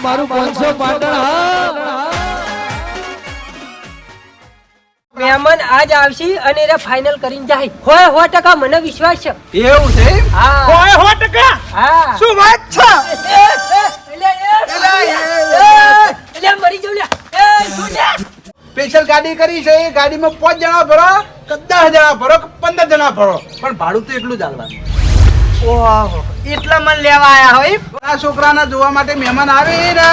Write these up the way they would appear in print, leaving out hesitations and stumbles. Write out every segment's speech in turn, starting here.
મારું 500 પાટણ હા મહેમાન આજ આવશે અને એને ફાઇનલ કરીને જાય હોય 100% મને વિશ્વાસ છે એવું છે હા હોય 100% હા શું વાત છે એટલે મરી જાવ લ્યા એ છોડ્યા સ્પેશિયલ ગાડી કરી છે એ ગાડીમાં 5 જણા ભરો કે 10 જણા ભરો કે 15 જણા ભરો પણ ભાડું તો એટલું જ આલવાનું. ઓહો એટલા મને લેવા આયા હોય આ છોકરાના જોવા માટે મહેમાન આવે ને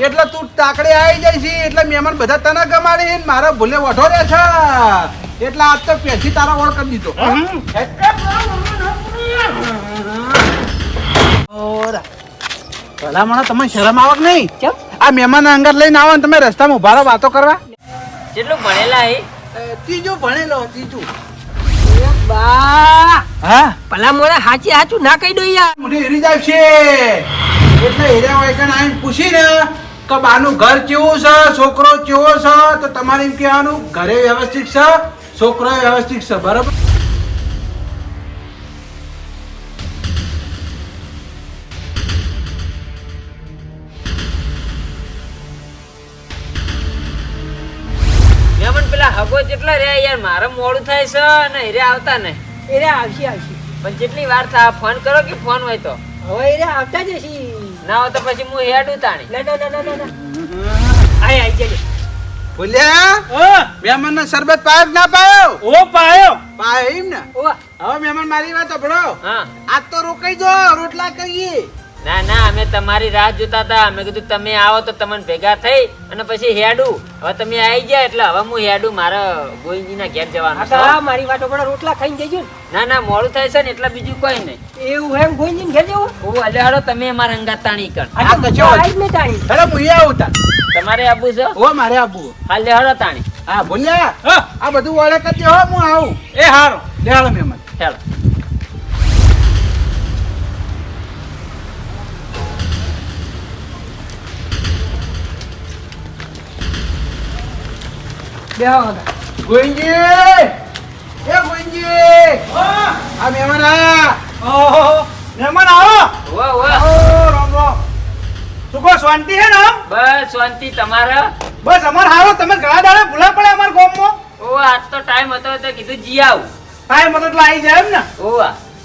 એટલે તું તાકડે આવી જાય છે એટલે મહેમાન બધા તને ગમાડે ને મારા ભૂલે વઢો રે છે એટલે આજ તો પેથી તારા ઓળ કરી દીધો ભલા મને તમે શરમ આવક નહીં કેમ આ મહેમાન અંગત લઈને આવો ને તમે રસ્તામાં ઉભા રહો વાતો કરવા. કેટલું ભણેલા હે ત્રીજું ભણેલો ત્રીજું બા હા ભલા મોડા હાચું ના કહી દો યાર મોઢે હેરી જાય છે એટલે હેર્યા હોય કે આવીને પૂછીને કે બાનું ઘર કેવું છે છોકરો કેવો છે તો તમારે એમ કહેવાનું ઘરે વ્યવસ્થિત છે છોકરો વ્યવસ્થિત છે બરાબર. મેમન પેલા હગો જેટલા રે યાર મારે મોડું થાય છે અને હીરે આવતા ને એને આવશે પણ જેટલી વાર થાય ફોન કરો કે ફોન હોય તો હવે એને આવતા જ હશે ના હોય તો પછી હું હેડું તાણી ના આય જજે બોલ્યા મહેમાન ને શરબત પાયો કે ના પાયો ઓ પાયો પાયો એમ ને ઓવા હવે મહેમાન મારી વાત સાંભળો હા આજ તો રોકાઈ જો રોટલા કરીએ. ના ના અમે તમારી રાહ જોતા હતા અમે કીધું તમે આવો તો તમને ભેગા થઈ અને પછી હેડું હવે તમે આવી ગયા એટલે હવે હું હેડું મારા ગોવિંદજીના ઘેર જવાનું છે. હા મારી વાતો પણ રોટલા ખાઈને જજો ના ના મોડું થાય છે ને એટલે બીજું કોઈ નહીં એવું એમ ગોઈજીને ઘેર જવું ઓ અલે હાડો તમે અમારા અંગાત તાણી કર આ તો જો આઈ જ ને તાણી હેડો હું આવું તા તમારે આબુ છે ઓ મારે આબુ હાલે હાડો તાણી હા બોલ્યા હા આ બધું ઓળે કરી દે હો હું આવું એ હારો લેહાડો મહેમાન હેડો બેહો હતા ગોવિંદજી એ ગોવિંદજી આ મહેમાન આયા ઓહો મહેમાન આવો ઓ ઓ ઓ રામ રામ શું કહો શાંતિ હે ને બસ શાંતિ તમારા બસ અમાર હારો તમે ઘણા દાડા ભૂલા પડે અમાર ગામમાં ઓ આજ તો ટાઈમ હતો તો કીધું જી આવું ટાઈમ હતો એટલે આવી જાય એમ ને ઓ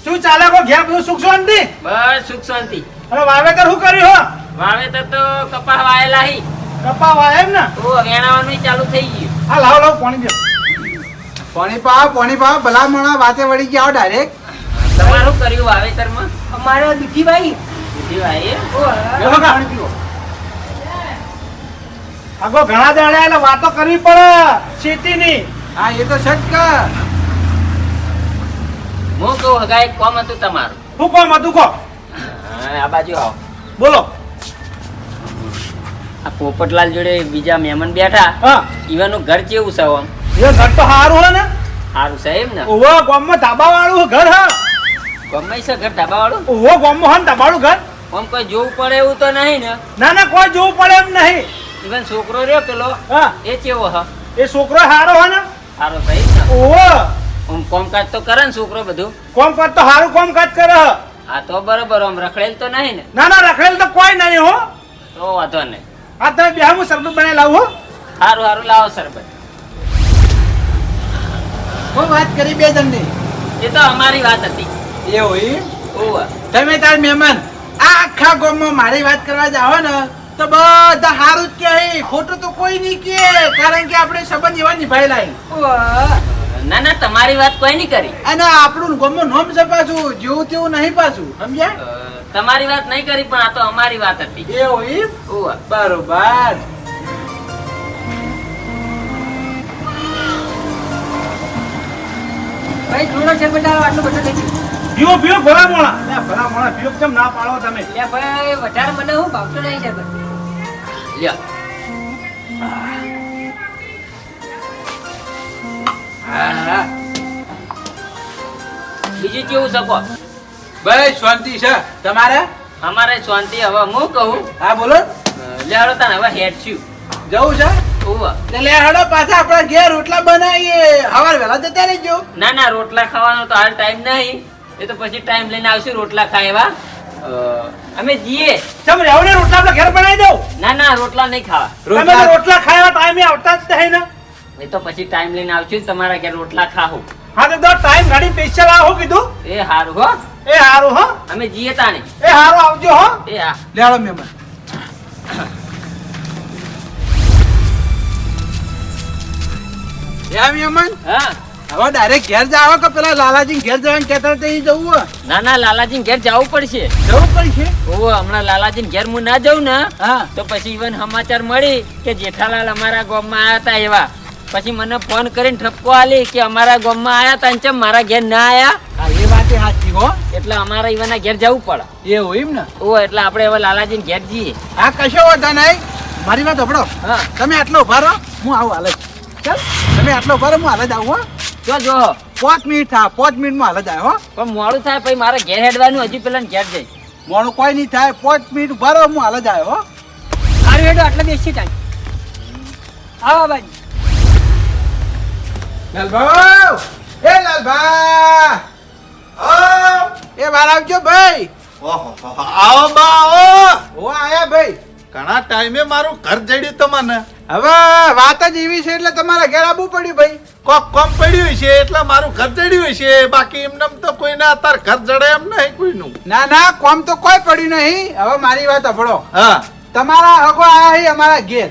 શું ચાલે કો ઘેર બધું સુખ શાંતિ બસ સુખ શાંતિ અને વાવેતર શું કર્યું હો વાવેતર તો કપા વાયેલા હી કપા વાય એમ ને ઓ વેણાવાનું ચાલુ થઈ ગયું આ લાવ લાવ પાણી દે પોણી પાવ ભલા મણા વાતે વળી ગયા ડાયરેક્ટ તમારું કર્યું વાવેતરમાં અમારા દુખીભાઈ બીજી વાય બેહો કા પાણી પીવો આગો ઘણા દાડા એટલે વાતો કરવી પડે ખેતીની હા એ તો સટ કે હું કહું હગા એક કોમ હતું તમારું શું કહો મતું કહો આ બાજુ આવો બોલો આ પોપટલાલ જોડે બીજા મહેમાન બેઠા હા ઈવાનું ઘર કેવું છે આમ એ ઘર તો સારું હે ને સારું છે એમ ને ઓવો ગામમાં ધાબા વાળું ઘર હા ગમે છે ઘર ધાબા વાળું ઓવો ગામમાં હે ને ધાબાળું ઘર આમ કોઈ જોવું પડે એવું તો નહીં ને ના ના કોઈ જોવું પડે એમ નહીં ઈવન છોકરો રહ્યો પેલો હા એ કેવો હ એ છોકરો સારો હે ને સારો છે એમ ને ઓવો આમ કોમકાજ તો કરે ને છોકરો બધું કોમ કાજ તો સારું કોમ કાજ કરે હે. આ તો બરોબર આમ રખડેલ તો નહીં ને ના ના રખડેલ તો કોઈ નહીં હો તો વાંધો નહીં આ તમે બે હું શરબત બનાવી લાવું હો સારું સારું લાવો સરબત હું વાત કરી બે જણની એ તો અમારી વાત હતી એવું એમ ઓવા તમે તાર મહેમાન આ આખા ગામમાં મારી વાત કરવા જાવ ને તો બધા હારું જ કહે ખોટું તો કોઈ નહીં કહે કારણ કે આપણે સંબંધ એવા નિભાયેલા ના ના તમારી વાત કોઈ નહીં કરી અને આપણું ગામમાં નોમ છે પાછું જેવું તેવું નહીં પાછું સમજ્યા તમારી વાત નહીં કરી પણ આ તો અમારી વાત હતી એવું એમ ઓવા બરોબર ભાઈ થોડો છે બટારો આટલો બધો થઈ ગયો પીવો પીવો ભલા મોણા લે ભલા મોણા પીવો કેમ ના પાડો તમે લે ભાઈ વધારે મને હું ભાવતો નહીં છે લ્યો હા બીજું કેવું શકો ભાઈ શાંતિ છે તમારે અમારે શાંતિ હવે હું કહું હા બોલો લેવડો તાને હવે હેડ છું જવું છે ઓવા એટલે હેડો પાછા આપણા ઘેર રોટલા બનાવીએ સવાર વહેલા જતા રહેજો ના ના રોટલા ખાવાનો તો હાલ ટાઈમ નહીં એ તો પછી ટાઈમ લઈને આવશું રોટલા ખાવા અમે જઈએ. ચમ રહેવું ને રોટલા આપણે ઘેર બનાવી દઉં. ના ના રોટલા નહીં ખાવા. તમે તો રોટલા ખાવા ટાઈમે આવતા જ નહીં ને. એ તો પછી ટાઈમ લઈને આવશું તમારા ઘેર રોટલા ખાવું. હા તો ટાઈમ ગાડી સ્પેશિયલ આવો કીધું. એ હારું હો. એ હારું હો. અમે જઈએ તાણી. એ હારું આવજો હો. એ હા. લેડો મહેમાન. યા મહેમાન હા. હવે ડાયરેક્ટ ઘેર જાવ કે પેલા લાલાજી ઘેર જવાનું કહેતા હતા એ જવું હોય? ના ના લાલાજી ઘેર જવું પડશે. જવું પડશે. ઓહો હમણાં લાલાજી ઘેર હું ના જાઉં ને હા તો પછી ઈવન સમાચાર મળી કે જેઠાલાલ અમારા ગામમાં આયા તા એવા. પછી મને ફોન કરીને ઠપકો આલી કે અમારા ગામમાં આયા તા ને ચમ મારા ઘેર ના આયા. હા એ વાત સાચી હો. એટલે અમારા ઈવનના ઘેર જવું પડે. એવું એમ ને. ઓહો એટલે આપણે હવે લાલાજી ઘેર જઈએ. હા કશો વાંધો નહીં. મારી વાત સાંભળો. હા તમે આટલો ઉભા રહો હું આવું હાલ જ. ચાલ તમે આટલો ઉભા રહો હું હાલ જ આવું હો. જો જો 5 મિનિટ થાય 5 મિનિટમાં હાલ જ આવ્યો હો. પણ મોડું થાય પછી મારે ઘેર હેડવાનું હજી પેલા ઘેર જઈ. મોડું કોઈ નહીં થાય 5 મિનિટ ઉભા રહો હું હાલ જ આવ્યો હો. સારું હેડો આટલે બેસી ટાઈમ આવો બાજી. લાલભાઈ એ લાલભાઈ એ બહાર આવજો ભાઈ. ઓહો, આવો બા આવો. ઓ આયા ભાઈ. ઘણા ટાઈમે મારું ઘર જડ્યું તમને. હવે વાત જ એવી છે એટલે તમારા ઘેર આવવું પડ્યું ભાઈ. કોક કોમ પડ્યું છે એટલે મારું ઘર જડ્યું છે. બાકી એમને તો કોઈને અત્યારે ઘર જડે એમ નહીં કોઈનું. ના ના કોમ તો કોઈ પડ્યું નહીં. હવે મારી વાત સાંભળો. હા તમારા હગો આયા છે અમારા ઘેર.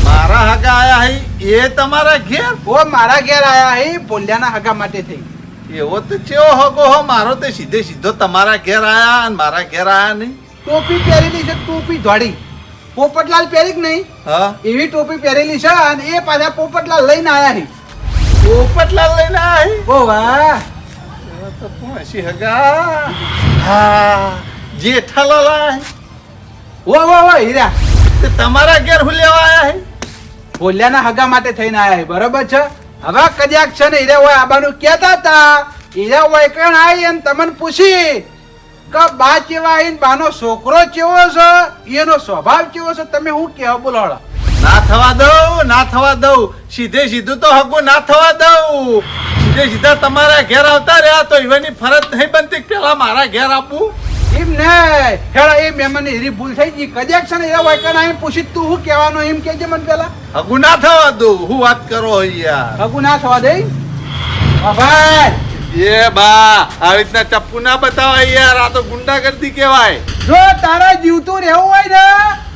મારા હગા આયા હઈ એ તમારા ઘેર. ઓ મારા ઘેર આયા છે પોલિયાના હગા માટે થઈ. એવો તો ચેવો હગો હો મારો તે સીધે સીધો તમારા ઘેર આયા અને મારા ઘેર આયા નહીં. ટોપી પહેરેલી છે ટોપી ધોળી. પોપટલાલ પહેરી કે નહીં હા એવી ટોપી પહેરેલી છે અને એ પાછા પોપટલાલ લઈને આયા છે. પોપટલાલ લઈને આયા હઈ. ઓ વાહ. એવો તો કોણ હસી હગા. હા જેઠાલાલ આયા હઈ. ઓ હીરા તે તમારા ઘેર હું લેવા આયા હઈ. પોલિયાના હગા માટે થઈને આયા છે બરોબર છે. હવે કદાચ છે ને હીરા હોય આબાનું કહેતા હતા હીરા હોય કણ આવી અને તમને પૂછી કે બા કેવા આવીને બાનો છોકરો કેવો છે એનો સ્વભાવ કેવો છે તમે હું કહેવા બોલાવડા. ના થવા દઉં ના થવા દઉં. સીધે સીધું તો હગું ના થવા દઉં. સીધે સીધા તમારા ઘેર આવતા રહ્યા તો ઈવાની ફરજ નહીં બનતી કે પેલા મારા ઘેર આપવું. એમ ને હેડા એ મહેમાન હીરી ભૂલ થઈ ગઈ કદાચ છે ને હીરા હોય કણ આવીને પૂછી તું શું કહેવાનો એમ કહેજે મને પેલા. હગું ના થવા દઉં. હું વાત કરો યાર. હગું ના થવા દે. ભાઈ એ બા આવી રીતના ચપ્પુ ના બતાવાય યાર. આ તો ગુંડાગર્દી કહેવાય. જો તારા જીવતું રહેવું હોય ને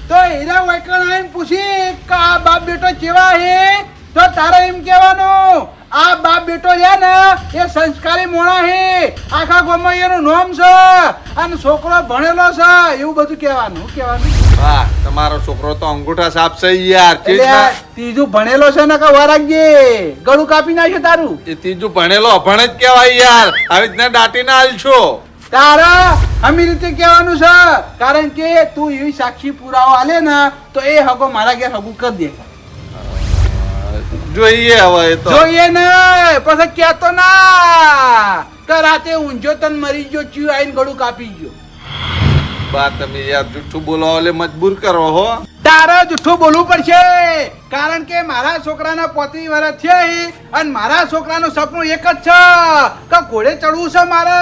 તો હીરા વાયકણ આવીને પૂછી કે આ બાપ બેટો કેવા હે તો તારે એમ કહેવાનું આ બાપ બેટો છે ને એ સંસ્કારી મોણા હે આખા ગામમાં એનું નામ છે અને છોકરો ભણેલો છે એવું બધું કહેવાનું. શું કહેવાનું? વાહ તમારો છોકરો તો અંગૂઠા સાફ છે યાર. એટલે ત્રીજું ભણેલો છે ને કે વરાગજે ગળું કાપી નાખે તારું. એ ત્રીજું ભણેલો અભણ જ કહેવાય યાર. આવી રીતના દાટીને આલશો. તારા અમી રીતે કહેવાનું છે કારણ કે તું એવી સાક્ષી પુરાવો આલે ને તો એ હગો મારા ઘેર હગું કરી દે. જોઈએ હવે એ તો. જોઈએ ને પછી કેતો ના કે રાતે ઊંઝો તન મરી ગયો ચિયો આઈને ગળું કાપી ગયો. બા તમે યાર જુઠ્ઠું બોલાવો એટલે મજબૂર કરો હો. તારે જુઠ્ઠું બોલવું પડશે કારણ કે મારા છોકરાના 35 વર્ષ છે અને મારા છોકરાનું સપનું એક જ છે કે ઘોડે ચડવું છે મારે.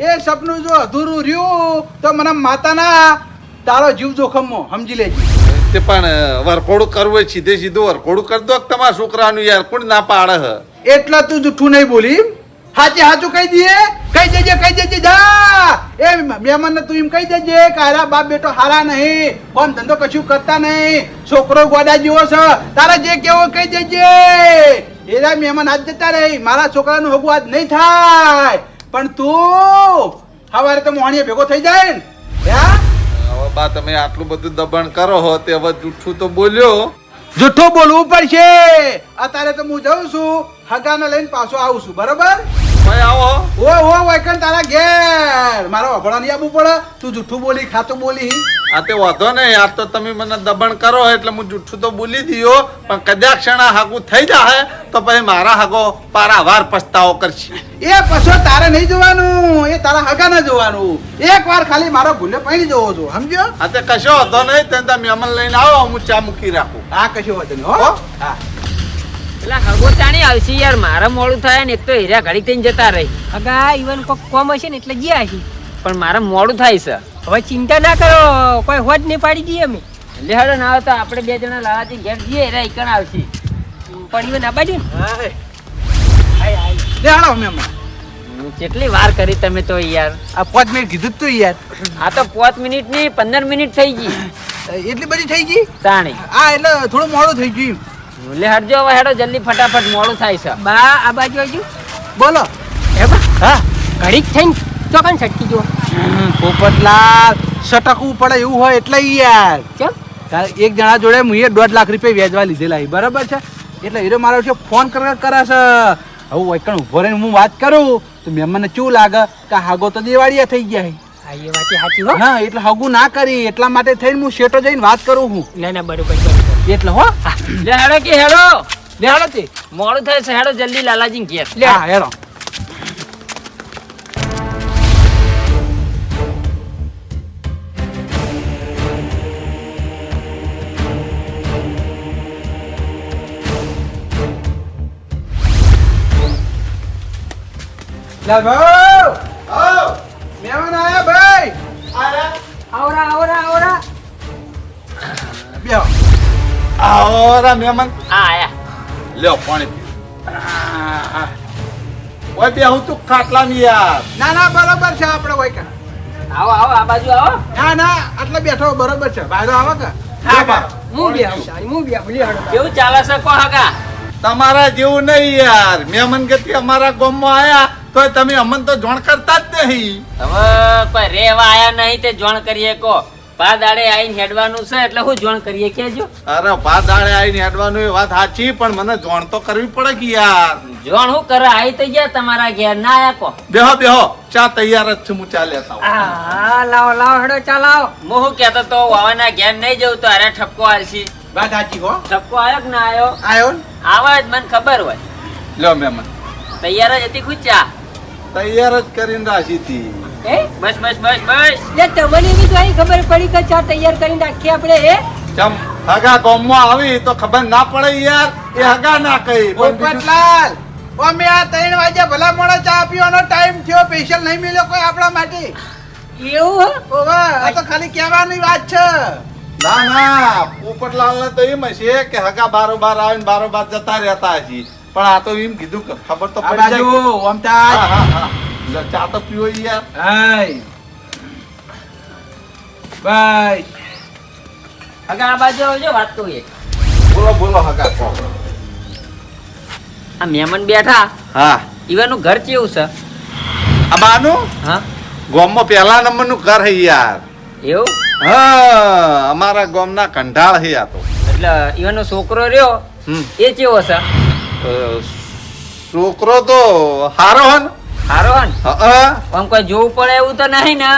એ સપનું જો અધૂરું રહ્યું તો મને માતાના તારો જીવ જોખમમાં સમજી લેજે. તે પણ વરખોડું કરવું હોય સીધે સીધું વરખોડું કરી દો તમારા છોકરાનું યાર. કોણ ના પાડે હ. એટલા તું જુઠ્ઠું નહીં બોલી. હાચે હાચું કહી દઈએ. કહી દેજે જા. એ મહેમાનને તું એમ કહી દેજે કે હારા બાપ બેટો હારા નહીં કોમ ધંધો કશું કરતા નહીં છોકરો ગોડા જેવો છે તારા જે કેવો કહી દેજે. એરા મહેમાન આજ જતા રહી મારા છોકરાનું હગું આજ નહીં થાય પણ તું સવારે તો મોહણીએ ભેગો થઈ જાય ને. હે હવે બા તમે આટલું બધું દબાણ કરો હો તે હવે જુઠ્ઠું તો બોલ્યો. જુઠ્ઠું બોલવું પડશે. અત્યારે તો હું જાઉં છું હગાને લઈને પાછો આવું છું બરોબર. ભાઈ આવો. ઓ વાયકન તારા ઘેર મારો અભડા નહીં આવવું પડે. તું જુઠ્ઠું બોલી ખાતું બોલી. આ તે વાંધો નહીં યાર. તો તમે મને દબાણ કરો એટલે હું જુઠ્ઠું તો બોલી દીધો પણ કદાચ ક્ષણા હાગું થઈ જાય તો પછી મારા હાગો પારાવાર પસ્તાવો કરશે. એ પછી તારે નહીં જોવાનું એ તારા હગાને જોવાનું. એક વાર ખાલી મારો ભૂલે પડી જવો છો સમજો. આ તે કશો વાંધો નહીં. તમે મહેમાન લઈને આવો હું ચા મૂકી રાખું. આ કશું વાત નહીં હો. હા પેલા હગો ચાણી આવશે યાર. મારે મોડું થાય ને એક તો હીરા ઘડી થઈને જતા રહી. હગા ઈવન કોક કોમ હશે ને એટલે ગયા હશે. પણ મારે મોડું થાય છે. હવે ચિંતા ના કરો, કોઈ હોજ નહીં પાડી દઈએ અમે. એટલે હેડો ના આવે તો આપણે 2 જણા લાલાજી ઘેર જઈએ એટલે ઈકણ આવશે. પણ ઈવન આ બાજુ ને. લે હાલો મહેમાન. કેટલી વાર કરી તમે તો યાર. આ 5 મિનિટ કીધું જ તું યાર. આ તો 5 મિનિટ ની 15 મિનિટ થઈ ગઈ એટલી બધી થઈ ગઈ? તાણી. હા એટલે થોડું મોડું થઈ ગયું. એટલે હટજો હવે હેડો જલ્દી ફટાફટ મોડું થાય છે. બા આ બાજુ આવજો. બોલો. એ બા હા ઘડીક થઈને ચોકન છટકી જો. પોપટલાલ સટકવું પડે એવું હોય એટલે યાર. ચમ એક જણા જોડે હું 2.5 લાખ રૂપિયા વ્યાજવા લીધેલા છે, બરાબર છે? એટલે હીરો મારો છે ફોન કરે છે. હવે વૈકણ ઉભો રહીને હું વાત કરું તો મહેમાનને કેવું લાગે કે હાગો તો દિવાળીયા થઈ ગયા છે. હા એ વાત સાચી હો. હા એટલે હગું ના કરી એટલા માટે થઈને હું શેઠો જઈને વાત કરું હું. ના ના બરોબર બરોબર. એટલે હો લે હેડો કે હેડો. લે હાલો તે. મોડું થાય છે હેડો જલ્દી લાલાજી ઘેર. લે. હા હેડો. લા ભાઉ મહેમાન આયા ભાઈ. આવરા આવરા આવરા. બેહો. આવરા મહેમાન આ આયા. લ્યો પાણી પીઓ. ઓય બે હું તું ખાટલાની યાર. ના ના બરોબર છે આપણે વૈકણ. આવો આવો આ બાજુ આવો. ના ના આટલા બેઠો બરોબર છે. ભાઈરો આવો કે? હા બા. હું બી આવું સારી હું બી આવું. લે હાડો. કેવું ચાલે છે કો હગા? તમારા જેવું નહીં યાર. મહેમાન ગતિ અમારા ગામમાં આયા તો તમે અમન તો જોણ કરતા જ નહીં. હવે કોઈ રેવા આયા નહીં તે જોણ કરીએ કો. પાદાડે આઈને હેડવાનું છે એટલે હું જોણ કરીએ કેજો. અરે ભાદાળે આવીને હેડવાનું એ વાત સાચી પણ મને જોણ તો કરવી પડે કે યાર. જોણ હું કરે આવી તો ગયા તમારા ઘેર ના આયા કો. બેહો બેહો ચા તૈયાર જ છે હું ચા લેતા આવું. હા લાવો લાવો હેડો ચાલ આવો. હું શું કહેતો તો વાવાના ઘેર નહીં જવું તો અરે ઠપકો આલશી. વાત સાચી હો. ઠપકો આયો કે ના આયો? આયો ને? આવે જ મને ખબર હોય. લ્યો મહેમાન તૈયાર જ હતી ખુચ્ચા. તૈયાર જ કરીને રાખી હતી. હે બસ બસ બસ બસ. લે તમને બી તો અહીં ખબર પડી કે ચા તૈયાર કરીને રાખીએ આપણે હે. ચમ હગા ગામમાં આવી તો ખબર ના પડે યાર. એ હગા ના કહી પણ બીજું- પોપટલાલ અમે આ 3 વાગ્યા ભલા મોડા ચા પીવાનો ટાઈમ થયો. સ્પેશિયલ નહીં મળ્યો કોઈ આપણા માટે. એવું હો? ઓવે આ તો ખાલી કહેવાની વાત છે. ના ના પોપટલાલ ને તો એમ છે કે હગા બારોબાર આવીને બારોબાર જતા રહેતા હજી પણ આ તો એમ કીધું કે ખબર તો આ પડી જાય બાજુ કે- ઓમતા હા, હા, હા. લો, ચા તો પીવો યાર. Hi bye. હગા આ બાજુ આવજો વાત કરીએ. બોલો બોલો હગા કહો. આ મહેમાન બેઠા હા ઈવાનું ઘર કેવું છે? આ બાનું હા ગામમાં પહેલા નંબરનું ઘર હે યાર. એવું? હા અમારા ગામના કંઢાળ હે આ તો. એટલે ઈવાનો છોકરો રહ્યો હમ. એ કેવો છે? છોકરો તો હારો હે ને? હારો હન? હા. આમ કોઈ જોવું પડે એવું તો નહીં ને?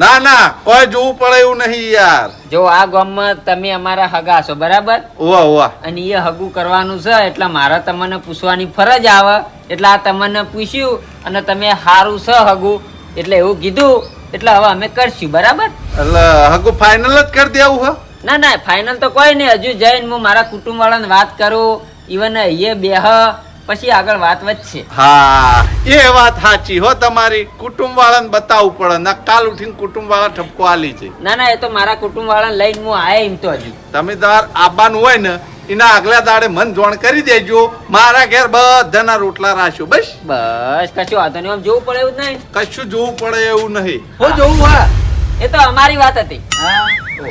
ના ના કોઈ જોવું પડે એવું નહીં યાર. જો આ ગામમાં તમે અમારા હગા છો બરાબર ઓવા ઓવા અને એ હગું કરવાનું છે એટલે મારે તમને પૂછવાની ફરજ આવે એટલે આ તમને પૂછ્યું અને તમે હારું છે હગું એટલે એવું કીધું એટલે હવે અમે કરશું બરાબર. એટલે હગુ ફાઇનલ જ કરી દેવું હે. ના ના ફાઇનલ તો કોઈ નહીં. હજુ જઈને હું મારા કુટુંબ વાળાને વાત કરું ઈવન એ બેહ પછી આગળ વાત વધશે. હા એ વાત સાચી હો તમારી. કુટુંબ વાળાને બતાવવું પડે ના કાલ ઉઠીને કુટુંબ વાળા ઠપકો આલી છે. ના ના એ તો મારા કુટુંબ વાળાને લઈને હું આયા એમ તો હજુ. તમે તાર આવવાનું હોય ને એના આગલા દાડે મન જોણ કરી દેજો. મારા ઘેર બધાના રોટલા રાખ્યો બસ. બસ કશું વાંધો નહીં. આમ જોવું પડે એવું જ નહીં. કશું જોવું પડે એવું નહીં. હો જોવું હા. એ તો અમારી વાત હતી.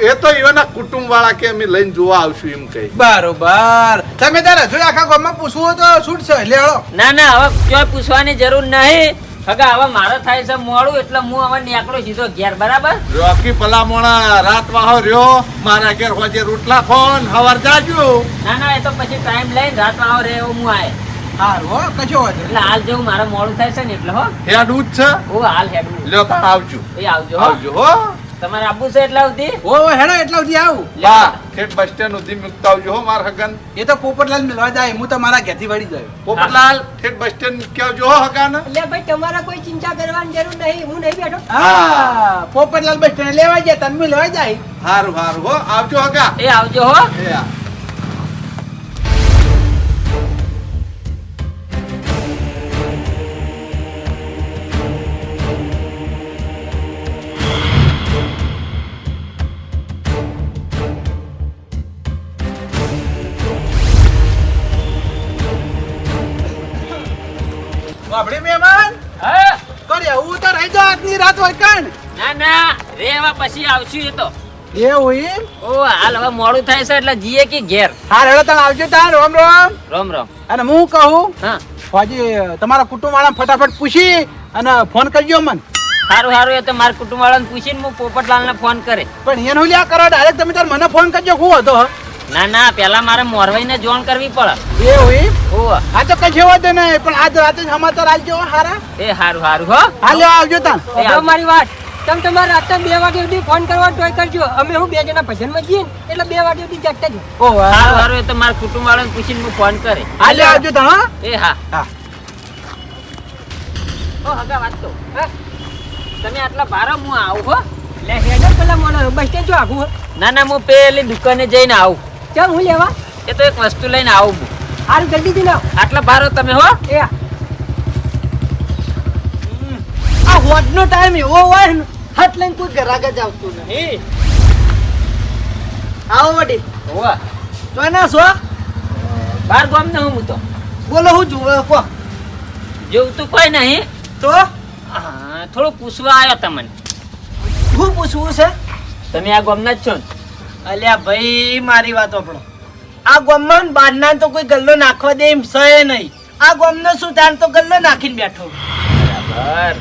એ તો એના કુટુંબ વાળા કે અમે લઈને જોવા આવશું એમ કહી. બરોબર. તમે તારે હજુ આખા ગામમાં પૂછવું હોય તો છૂટ છે. લે હાલો. ના ના હવે ક્યાંય પૂછવાની જરૂર નહીં. હગા હવે મારે થાય છે મોડું એટલે હું હવે નીકળું સીધો ઘેર બરાબર. રોકી ભલામણા રાત વાહો રહ્યો મારા ઘેર હોજે રોટલા ખોન હવાર જાજો. ના ના એ તો પછી ટાઈમ લઈને રાત આવો રે એવું હું આય. હારું હો કશો વાંધો નહીં. એટલે હાલ જેવું મારે મોડું થાય છે ને એટલે હો હેડું જ છે. હું હાલ હેડું. લ્યો તાણ આવજો. એ આવજો હો. આવજો હો. તમારે આબુ છે એટલે આવતી. ઓ હેડો એટલા સુધી આવું. બા ઠેઠ બસ સ્ટેન્ડ સુધી મૂકતા આવજો હો માર હગન. એ તો પોપટલાલ મિલવા જાય. હું તો મારા ઘેરથી વળી જાય. પોપટલાલ ઠેઠ બસ સ્ટેન્ડ મૂકી આવજો હો હગાને. એટલે ભાઈ તમારે કોઈ ચિંતા કરવાની જરૂર નહીં. હું નહીં બેઠો. હા પોપટલાલ બસ સ્ટેન્ડ લેવા જાય તને લેવા જાય. હારું હારું હો આવજો હગા. એ આવજો હો. એ આ. રહેવું તો રહી જાઓ આજની રાત હોય કણ ના ના રેવા પછી આવશું એ તો એવું એમ ઓ હાલ હવે મોડું થાય છે એટલે જીએ કે ઘેર હા હેડો તાણ આવજો તાણ રોમ રોમ રામ રામ અને હું કહું હા હાજી તમારા કુટુંબ વાળા ફટાફટ પૂછી અને ફોન કરજો મને સારું સારું એ તો મારા કુટુંબ વાળાને પૂછીને હું પોપટલાલને ફોન કરે પણ એનું લ્યા કરો ડાયરેક્ટ તમે તાર મને ફોન કરજો શું હતો ના ના પેલા મારે મોરવાઈને જોણ કરવી પડે એવું એમ ઓ આ તો કઈ વાંધો નહીં પણ આજ રાતે જ સમાચાર આવજો હારા એ હારું હારું હો હા લેવા આવજો તાન હવે મારી વાત તમે તમારે રાતના 2 વાગે સુધી ફોન કરવા ટ્રાય કરજો અમે હું 2 જણા ભજનમાં જઈએ ને એટલે 2 વાગે સુધી જાગતા જ ઓ હારું હારું એ તો મારા કુટુંબ વાળાને પૂછીને હું ફોન કરે હા લેવા આવજો તાન હા એ હા હા ઓ હગા વાત તો હા તમે આટલા ભારા હું આવું હો લે હેડર પેલા મોનો બસ સ્ટેન્ડ જો આખું ના ના હું પેલી દુકાને જઈને આવું ચાલ હું લેવા એ તો એક વસ્તુ લઈને આવું હું. હાલ જલ્દી થી લાવ આટલા ભારો તમે હો એ આ હોટનો ટાઈમ એવો હોય ને હાથ લઈને કોઈ ઘરાક જ આવતું નહીં આવો વડી હોવા તો ના છો બાર ગામ ને હું તો બોલો હું જુઓ કો જેવું તો કોઈ નહીં તો હા, થોડું પૂછવા આવ્યો તમને શું પૂછવું છે તમે આ ગામના જ છો ને? અલ્યા ભાઈ મારી વાત આપણો આ ગામમાં બારના તો કોઈ ગલ્લો નાખવા દે એમ છે નહીં આ ગામનો શું તાન તો ગલ્લો નાખીને બેઠો બરાબર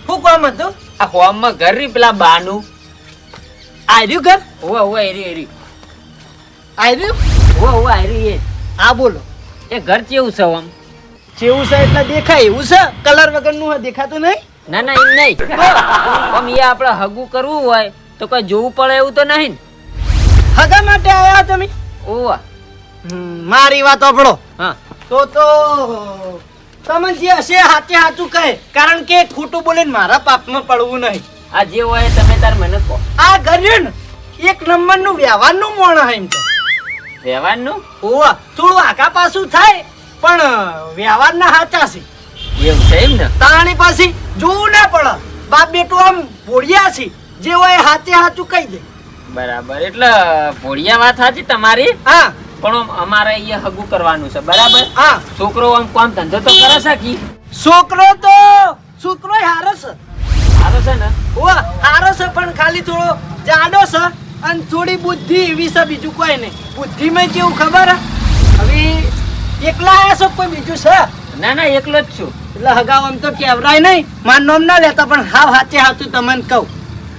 શું કામ હતું આ હોમમાં ઘર રી પેલા બાનું આવ્યું ઘર હોવા હોવા એરી એરી આવ્યું હોવા હોવા એરી એ હા બોલો એ ઘર કેવું છે આમ જેવું છે એટલે દેખાય એવું છે કલર વગરનું દેખાતું નહીં ના ના એમ નહીં આમ એ આપણે હગું કરવું હોય તો કોઈ જોવું પડે એવું તો નહીં ને? હગા માટે આવ્યા તમે ઓવા મારી વાત આપણો હા તો તમે જે હશે હાચે હાચું કહે કારણ કે ખોટું બોલીને મારા પાપમાં પડવું નહીં આ જે હોય તમે તાર મને કહો આ ઘર રહ્યું ને એક નંબરનું વ્યવહારનું મોણ હે એમ તો વ્યવહારનું ઓવા થોડું આખા પાછું થાય પણ વ્યવહારના હાચા છે એવું છે એમ ને તાણી પાછી જોવું ના પડે બાપ બેટું આમ ભોળિયા છે જે હોય હાચે હાચું કહી દે બરાબર એટલે ભોળિયા વાત સાચી તમારી હા પણ આમ અમારે અહીંયા હગું કરવાનું છે બરાબર હા છોકરો આમ કામ ધંધો તો કરે છે કી છોકરો હારો છે સારો છે ને ઓવા હારો છે પણ ખાલી થોડો જાડો છે અને થોડી બુદ્ધિ એવી છે બીજું કોઈ નહીં બુદ્ધિમાં કેવું ખબર હે? હવે એકલા આયા છો કોઈ બીજું છે ના ના એકલો જ છું એટલે હગાવ આમ તો કેવરાય નહીં મારું નામ ના લેતા પણ હાવ હાચે હાચું તમને કહું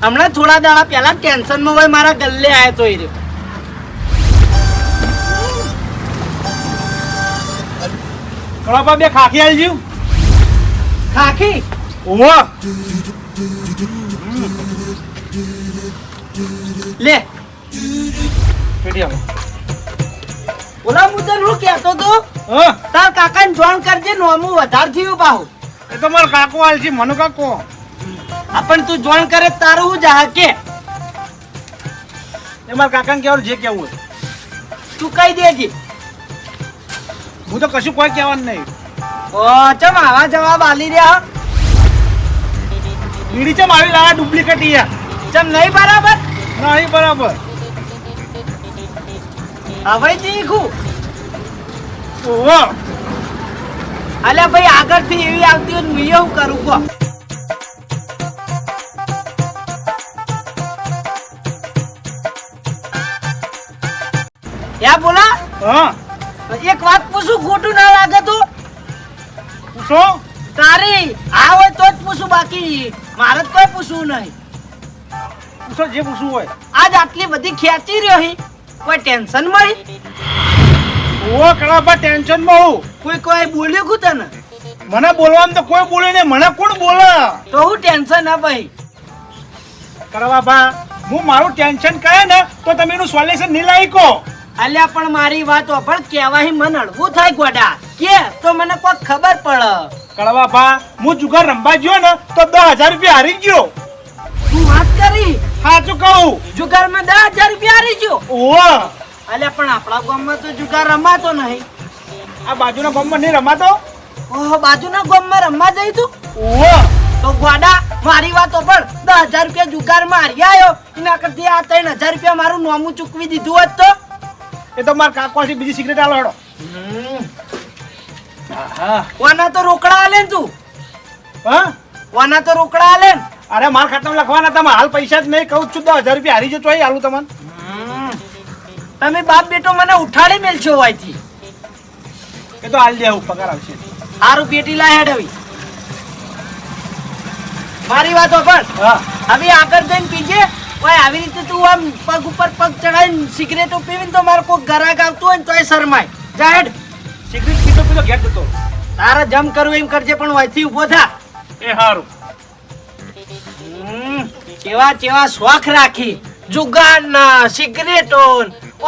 હમણાં થોડા દાડા પહેલા ટેન્શનમાં હોય મારા ગલ્લે આવ્યો તો એ રહ્યો કળાપા બે ખાખી આલજી ખાખી ઓહો લે પેટી આવો ઓલા મુદ્દે હું કહેતો તો હા તાર કાકાને જોણ કરજે નોમું વધારે થયું બાહુ એ તો મારો કાકો આલજી મનુ કાકો આપણ તું જોણ કરે તારું હું જા કે એ મારા કાકાને કહેવાનું જે કહેવું હોય તું કહી દેજે હું તો કશું કોઈ કહેવાનું નહીં ઓ ચમ આવા જવાબ આલી રહ્યા બીડી ચમ આવી લાયા ડુપ્લિકેટ યાર ચમ નહીં બરાબર નહીં બરાબર હવે શીખું ઓહો અલ્યા ભાઈ આગળથી એવી આવતી હોય હું એવું કરું કો યા બોલા હા એક વાત પૂછું ખોટું ના લાગે તો પૂછો તારી આ હોય તો જ પૂછું બાકી મારે જ કોઈ પૂછવું નહીં પૂછો જે પૂછવું હોય આજ આટલી બધી ખેંચી રહ્યો હી કોઈ ટેન્શન મળી ઓહો કળાપા ટેન્શનમાં હું કોઈ બોલ્યું કુ તને મને બોલવાનું તો કોઈ બોલે નહીં મને કોણ બોલે તો હું ટેન્શન હા ભાઈ કળાપા હું મારું ટેન્શન કહે ને તો તમે એનું સોલ્યુશન નહીં લાવી કહો અલ્યા પણ મારી વાત પણ કહેવાય મન હળવું થાય ગોડા કે તો મને કોઈ ખબર પડે કળાપા હું જુગાર રમવા ગયો ને તો 10,000 રૂપિયા હારી ગયો તું વાત કરી સાચું કહું જુગારમાં 10,000 રૂપિયા હારી ગયો ઓહો અલ્યા પણ આપણા ગામમાં તો જુગાર રમાતો નહીં આ બાજુના ગામમાં નહીં રમાતો ઓહો બાજુના ગામમાં રમવા જઈ તું ઓહો તો ગોડા મારી વાતો પણ 10,000 રૂપિયા જુગારમાં હારી આવ્યો એના કરતી આ 3,000 રૂપિયા મારું નોમું ચૂકવી દીધું હોત તો એ તો મારા કાકોથી બીજી સિગરેટ આલો હેડો કોના તો રોકડા આલે ને તું હા વાના તો રોકડા આલે ને. અરે માર ખાતામાં લખવાના તમે હાલ પૈસા જ નહીં કહું છું તો 1000 રૂપિયા હારી જતો હાલું તમને. તમે બાપ બેટો મને ઉઠાડી મેલશો હોયથી. એ તો હાલ દેવું પગાર આવશે. હારું પેટી લાય હેડ હવે. મારી વાતો પણ હા હવે આગળ જઈને પીજે. ઓય આવી રીતે તું આમ પગ ઉપર પગ ચડાવીને સિગરેટો પીવીને તો મારે કોઈ ગરાક આવતું હોય ને તોય શરમાય. જા હેડ. સિગરેટ પીતો પીતો ઘેર જતો. તારે જમ કરવું એમ કરજે પણ હોયથી ઊભો થા. એ હારું. કેવા કેવા શોખ રાખી જુગારના સિગરેટો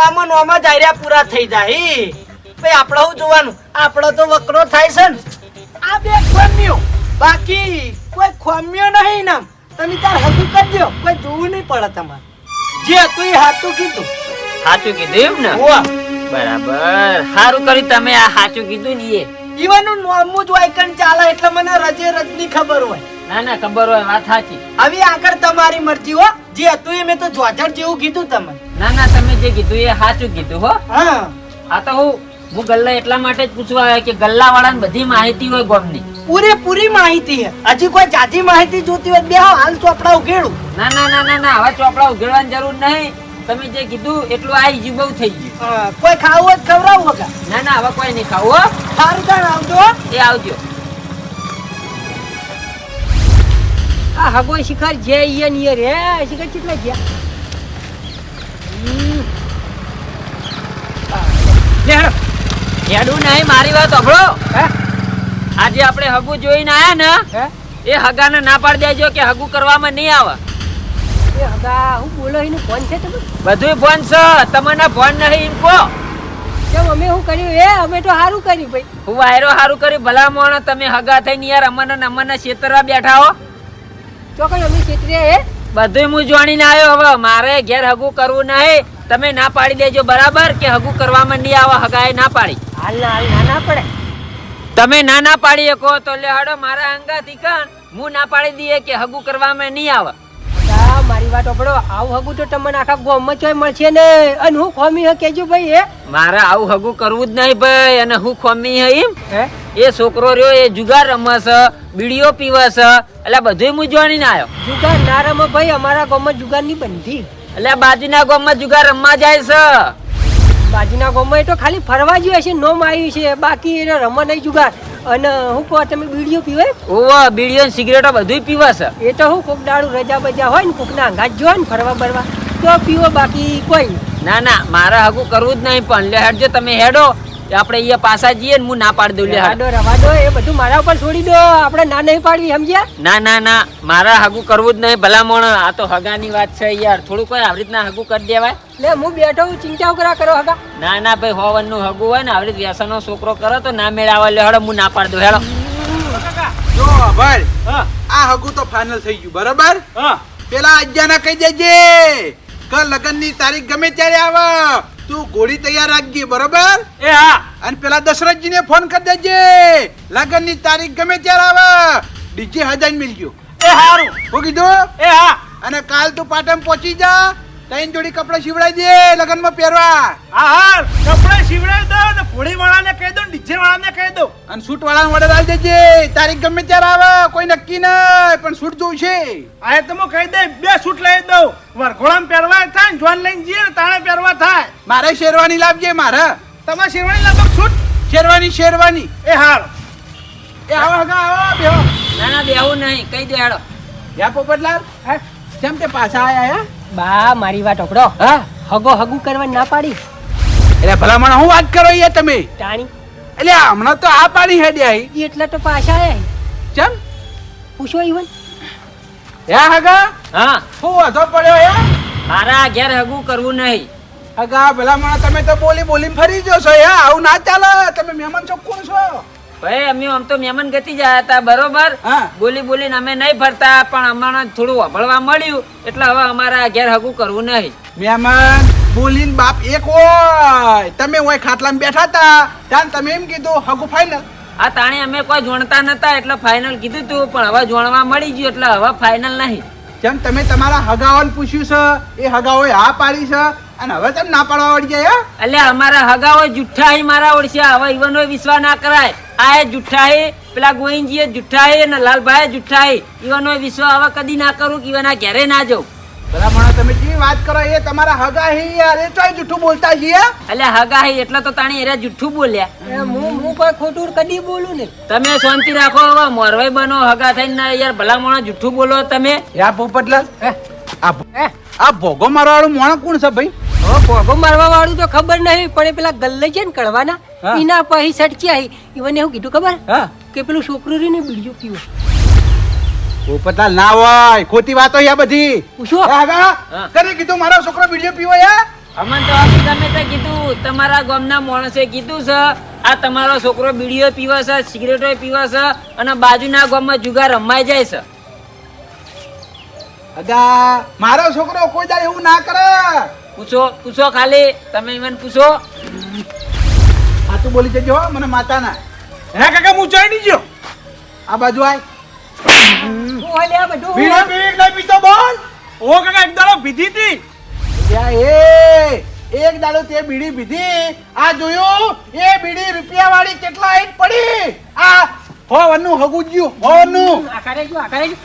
ઓમન ઓમ જ આર્યા પૂરા થઈ જાય. ભાઈ આપણે શું જોવાનું, આપણો તો વકરો થાય છે ને. આ બે ખોમ્યો બાકી કોઈ ખોમ્યો નહીં નામ. તમે તાર હકુ કરજો, કોઈ જોવું નહીં પડે તમારે. જે હતું એ હાથું કીધું. સાચું કીધું એમ ને હોવા બરાબર સારું કરી તમે આ સાચું કીધું ને એ ઈવાનું નોમું જ વાયકણ ચાલે એટલે મને રજે રજની ખબર હોય. ના ના ખબર હોય વાત સાચી હવે આગળ તમારી મરજી હો. જે હતું એ મેં તો જોજર જેવું કીધું તમે. ના ના તમે જે કીધું એ સાચું કીધું હો હા આ તો હું ગલ્લા એટલા માટે જ પૂછવા આવ્યો કે ગલ્લા વાળાને બધી માહિતી હોય ગામની પૂરેપૂરી માહિતી છે. હજી કોઈ જાજી માહિતી જોતી હોય બે હાલ ચોપડા ઉઘેડું. ના ના ના ના ના હવે ચોપડા ઉઘેડવાની જરૂર નહીં તમે જે કીધું એટલું આવી ગયું બહુ થઈ ગયું કોઈ ખાવું હોય તો ખવડાવું વગર. ના ના હવે કોઈ નહીં ખાવું હો સારું તાણ આવજો. એ આવજો આ હગો શિખર જે ઈયન ઈયર હે શિખર કેટલા ગયા લે હેડો. હેડું નહીં મારી વાત સાંભળો હે આજે આપણે હગુ જોઈને આયા ને હે એ હગાને ના પાડી દેજો કે હગુ કરવામાં નહીં આવે એ હગા હું બોલો એનું ફોન છે તમે બધુંય ફોન છે તમને ફોન નહીં એમ કહો કેમ અમે શું કર્યું એ અમે તો સારું કર્યું ભાઈ. હું વાયરો સારું કરી ભલા મોણ તમે હગા થઈને યાર અમને છેતરવા બેઠા હો ચોકન અમે ક્ષેત્રીય હે બધુંય હું જાણીને આવ્યો હવે મારે ઘેર હગુ કરવું નહીં તમે ના પાડી દેજો બરાબર કે હગુ કરવામાં નહીં આવે હગાએ ના પાડી હાલ ના પડે. તમે ના પાડી શકો તો લે હડો મારા અંગાથી કણ હું ના પાડી દઈએ કે હગુ કરવામાં નહીં આવે હગા મારી વાત સાંભળો આવું હગું તો તમને આખા ગામમાં ચોય મળશે ને અને હું ખોમી હે કેજો ભાઈ હે મારે આવું હગુ કરવું જ નહીં ભાઈ અને હું ખોમી હે એમ હે એ છોકરો રહ્યો એ જુગાર રમે છે બીડીઓ પીવે છે એટલે બધુંય હું જાણીને આવ્યો જુગાર ના રમે ભાઈ અમારા ગામમાં જુગાર ની બંધી. એટલે બાજુના ગામમાં જુગાર રમવા જાય છે બાજુના ગામમાં એ તો ખાલી ફરવા જ છે નોમ આવ્યું છે બાકી એને રમવા નહીં જુગાર. અને હું કહો તમે બીડીઓ પીવે ઓવા બીડીઓ ને સિગરેટો બધુંય પીવે છે એ તો હું કોક દાડું રજા બજા હોય ને કોકના અંગાત જો ને ફરવા બરવા તો પીવો બાકી કોઈ નહીં. ના ના મારે હગું કરવું જ નહીં પણ લે હેડજો તમે હેડો આપણે અહીંયા પાછા જઈએ ને હું ના પાડી દઉં લે હેડ. રવા દો એ બધું મારા ઉપર છોડી દો આપણે ના નહીં પાડવી સમજ્યા. ના ના ના મારા હગું કરવું જ નહીં ભલા મોણ આ તો હગાની વાત છે યાર થોડું કોઈ આવી રીતના હગું કરી દેવાય લે હું બેઠો હું ચિંતા કરા કરો હગા. ના ના ભાઈ હોવન નું હગું હોય ને આવી રીતે વ્યસનનો છોકરો કરો તો ના મેળાવે લે હેડો હું ના પાડી દઉં હેડો જો ભાઈ હા આ હગું તો ફાઇનલ થઈ ગયું બરાબર. હા પેલા આજ્જાના કહી દેજે કે લગનની તારીખ ગમે ત્યારે આવે તું ઘોડી તૈયાર રાખજે બરોબર. એ હા અને પેલા દશરથજીને ફોન કરી દેજે લગનની તારીખ ગમે ત્યારે આવે ડીજે હજાર મિલજો. એ હારું. હું કીધું. એ હા અને કાલ તું પાટણ પહોંચી જા ત્રણ જોડી કપડા સીવડાવી દે લગનમાં પહેરવા. હા હા કપડા સીવડાવી દો ને ઘોડી વાળાને કહી દો ડીજે વાળાને કહી દો. અને સૂટ વાળાને ઓર્ડર આપી દેજે તારીખ ગમે ત્યારે આવે કોઈ નક્કી નહીં પણ સૂટ જોવું છે. આ તો હું કહી દે બે સૂટ લઈ દઉં વરઘોડામાં પહેરવા થાય ને જોન લઈને જઈએ ને તાણે પહેરવા થાય. મારે શેરવાની લાવજે મારે. તમારે શેરવાની લાગો સૂટ. શેરવાની. એ હાર એ આવો હગા આવો બેહો. ના ના બેવું નહીં કહી દો હેડો યા પોપટલાલ હે કેમ તે પાછા આયા બા મારી વાત સાંભળો હા હગો હગું કરવા ના પાડી એટલે ભલામણ હું વાત કરો યાર તમે ટાણી એટલે હમણાં તો આ પાણી હેડ્યા ઈ એટલે તો પાછા આયા ચમ પૂછો ઈવન હે હગા હા શું વાંધો પડ્યો હે મારા ઘેર હગું કરવું નહીં હગા ભલામણ તમે તો બોલી ફરી જશો હે આવું ના ચાલે તમે મહેમાન છો કોણ છો ભાઈ અમે આમ તો મહેમાન ગતિ જયા હતા બરોબર હા. બોલીને અમે નહીં ફરતા પણ અમારે થોડું વાપરવા મળ્યું એટલે હવે અમારા ઘેર હગું કરવું નહીં મહેમાન બોલીને બાપ એક હોય તમે હોય ખાટલામાં બેઠા હતા ત્યાં તમે એમ કીધું હગું ફાઈનલ. આ તાણે અમે કોઈ જોણતા નતા એટલે ફાઇનલ કીધું તું પણ હવે જોણવા મળી ગયું એટલે હવે ફાઇનલ નહીં જેમ તમે તમારા હગાઓને પૂછ્યું છે એ હગાઓએ હા પાડી છે અને હવે તમે ના પાડવા વળી ગયા હે? એટલે અમારા હગાઓ જુઠ્ઠા હી મારા ઓળખ્યા, હવે ઈવનો વિશ્વાસ ના કરાય. આ જુઠ્ઠા હી, પેલા ગોવિંદજી જુઠ્ઠા હી અને લાલભાઈ જુઠ્ઠા હી. ઈવનો વિશ્વાસ હવે કદી ના કરું કે ઈવના ઘેરે ના જાઉં. બધા માણસ તમે જે વાત કરો એ તમારા હગા હી યાર, એ ચોય જૂઠું બોલતા છીએ. એટલે હગા હી એટલે તો તાણી એરે જુઠ્ઠું બોલ્યા. હું કોઈ ખોટું કદી બોલું ને. તમે શાંતિ રાખો, હવે મોરવાઈ બનો હગા થઈને ના યાર ભલા મોણા જુઠ્ઠું બોલો તમે. યા પોપટલાલ, આ ભોગો મારવા વાળું મોણો કોણ છે ભાઈ? હવે પોગો મારવા વાળું તો ખબર નહીં, પણ એ પેલા ગલ્લે છે ને કડવાના, હા. એના પછી સટકી આવી. ઈવને એવું કીધું ખબર હા કે પેલું છોકરું રહ્યું ને બીજું પીવું. પોપટલાલ ના હોય, ખોટી વાતો યા બધી. પૂછો. એ હગા હા. કરી કીધું મારો છોકરો વિડીયો પીવો યા? અમન તો આપી તમે તે કીધું, તમારા ગામના માણસે કીધું છે આ તમારો છોકરો બીડીઓ પીવે છે, સિગરેટો પીવે છે અને બાજુના ગામમાં જુગાર રમાઈ જાય છે. હગા મારો છોકરો કોઈ દાડે એવું ના કરે. પૂછો ખાલી તમે ઈવન પૂછો. સાચું બોલી જજો હો, મને માતા ના. હે કાકા હું ચાઈ નહીં ગયો. આ બાજુ આય. શું હાલે આ બધું? બીડી પીવી કે નહીં પીતો બોલ. ઓ કાકા એક દાડો પીધી હતી. યા એક દાડો તે બીડી પીધી, આ જોયું એ બીડી રૂપિયા વાળી કેટલા આઈટ પડી. આ હોવાનું હગું જ્યું, હોવાનું. આકારે જો, આકારે જો.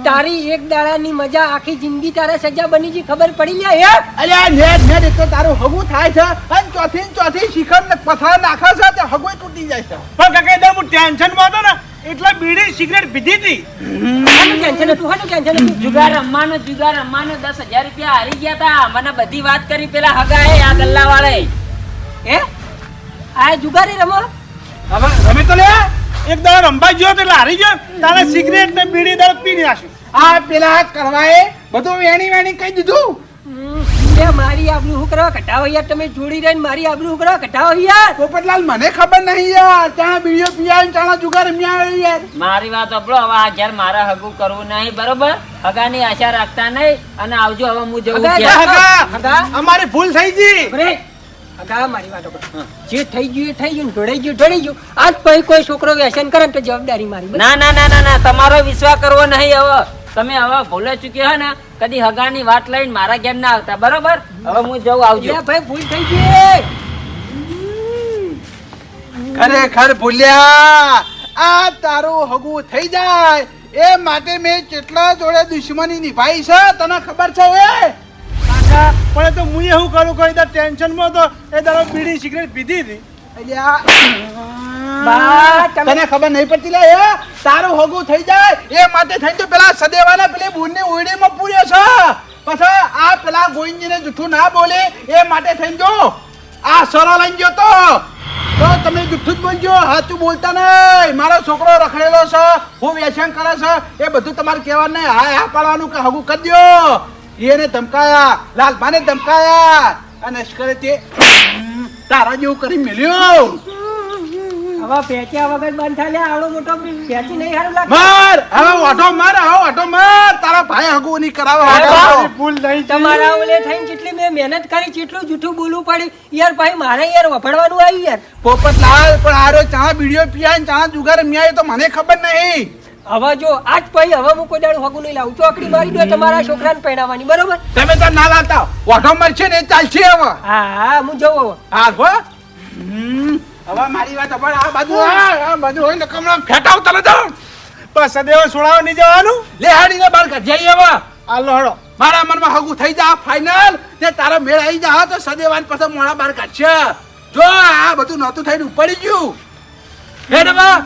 તારી એક દાડાની મજા આખી જિંદગી તારે સજા બની જી ખબર પડી લે હે? અલ્યા નેટ નેટ એક તો તારું હગું થાય છે અને ચોથી ને ચોથી શિખર ને પથરા નાખે છે તે હગું તૂટી જાય છે. પણ કાકા એકદમ હું ટેન્શનમાં હતો ને એટલે બીડી સિગરેટ પીધી હતી. હાનું ટેન્શન હતું, હાનું ટેન્શન હતું? જુગાર રમવાનો 10,000 રૂપિયા હારી ગયા તા. મને બધી વાત કરી પેલા હગાએ આ ગલ્લા વાળે. હે? આ જુગારી રમો? હવે રમે તો લે. એક દાડો રંબા ગયો તો એટલે હારી ગયો. તારે સિગરેટ ને બીડી દાડો પી નાખ્યું. આ પેલા કરવાએ બધું વેણી વેણી કહી દીધું. એ મારી આબરૂ હું કરવા ઘટાવો યાર, તમે જોડી રહીને મારી આબરૂ હું કરવા ઘટાવો યાર. પોપટલાલ મને ખબર નહીં યાર, ત્યાં બીડીઓ પીયા ત્યાં જુગાર રમ્યા યાર. મારી વાત સાંભળો, હવે આ ઘેર મારા હગું કરવું નહીં, બરોબર? હગાની આશા રાખતા નહીં અને આવજો, હવે હું જવું હગા, ઘેર. હગા. હગા. અમારી ભૂલ થઈ ગઈ. અરે, હગા મારી વાતો કર. જે થઈ ગયું એ થઈ ગયું, ઢોળાઈ ગયું ઢોળાઈ ગયું. આજ પછી કોઈ છોકરો વ્યસન કરે ને તો જવાબદારી મારી. બસ. ના ના ના ના ના, તમારો વિશ્વાસ કરવો નહીં. હવે તમે હવે ભૂલે ચૂક્યા હે ને, કદી હગાની વાત લઈને મારા ઘેર ના આવતા, બરોબર? હવે હું જવું, આવજો. લે ભાઈ ભૂલ થઈ ગઈ. ખરેખર ભૂલ્યા. આ તારું હગું થઈ જાય એ માટે મેં કેટલા જોડે દુશ્મની નિભાઈ છે તને ખબર છે? એ કાકા પણ એ તો હું એવું કરું કોઈ દાડો ટેન્શનમાં તો એ દાડો બીડી સિગરેટ પીધી હતી. અલ્યા, બા, તમે- તને ખબર નહીં પડતી લે એ તારું હગું થઈ જાય એ માટે થઈને તો પેલા સદેવાના પેલી બુનની ઓયડીમાં પૂર્યો છે. પછી આ પેલા ગોવિંદજીને જૂઠું ના બોલે એ માટે થઈને જો આ સરો લઈને ગયો તો તમે જૂઠું જ બોલજો, સાચું બોલતા નહીં. મારો છોકરો રખડેલો છે, હું વ્યસન કરે છે, એ બધું તમારે કહેવાનું નહીં. હા પાડવાનું કે હગું કરી દો. એને ધમકાયા, લાલભાને ધમકાયા અને લશ્કરે તે તારા જેવું કરી મેલ્યો. હવે પેચ્યા વગર બંધ થાય લે, આવડો મોટો પેચી નહીં હારું લાગે. માર હવે ઓઢો માર, હવે ઓઢો માર. તારા ભાઈ હગું નહીં કરાવે. અમારી ભૂલ થઈ ગઈ. તમારા ઓલે થઈને જેટલી મેં મહેનત કરી જેટલું જૂઠું બોલવું પડ્યું યાર. ભાઈ મારે યાર વફડવાનું આવ્યું યાર. પોપટલાલ પણ આરો ચા બીડીઓ પીયા ને ચા જુગાર રમ્યા એ તો મને ખબર નહીં. હવે જો આજ પછી હવે હું કોઈ દાડું હગું નહીં લાવું. ચોકડી મારી દો તમારા છોકરાને પહેરાવાની, બરોબર? તમે તો ના લાવતા, ઓઢો મરશે ને એ ચાલશે હવે. હા હા હું જવું હવે. હા હો. હવે મારી વાત સાંભળ. આ બાજુ આ બાજુ હોય ને કમળા ફેટાવતા નતો. પણ સદેવા છોડાવવા નહીં જવાનું. લે હાડીને બાર કાઢી જઈએ હવે. હાલો હળો. મારા મનમાં હગું થઈ જા ફાઇનલ તે તારા મેળ આવી જા તો સદેવાન પછી મોડા બાર કાઢશે. જો આ બધું નહોતું થઈને ઉપડી ગયું. હે ને બા